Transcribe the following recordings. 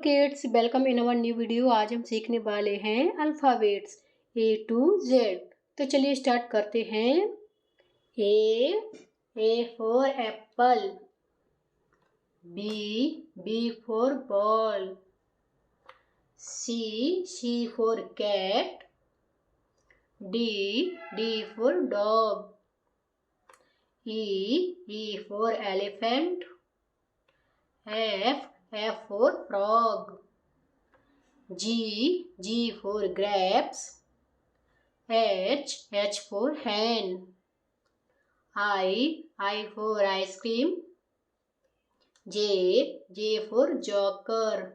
Kids welcome in our new video. आज हम सीखने वाले हैं अल्फ़ाबेट्स ए टू जेड। तो चलिए स्टार्ट करते हैं। A for apple. B for ball. C for cat. D for dog. E for elephant. F for frog. G for grapes. H for hen. I for ice cream. J for joker.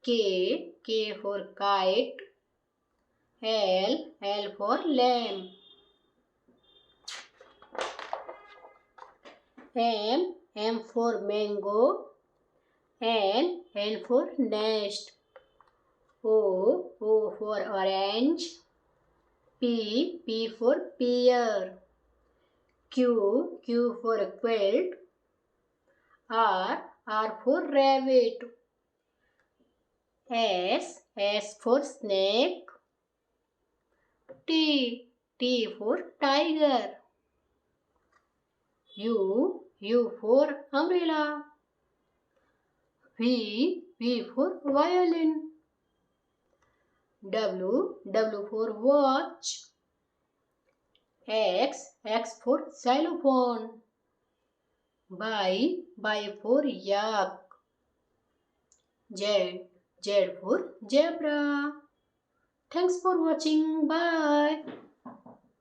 K for kite. L for lamb. M for mango. N for nest. O for orange. P for pear. Q for quilt. R for rabbit. S for snake. T for tiger. U for umbrella. V for violin. W for watch. X for xylophone. Y for yak. Z for zebra. Thanks for watching. Bye.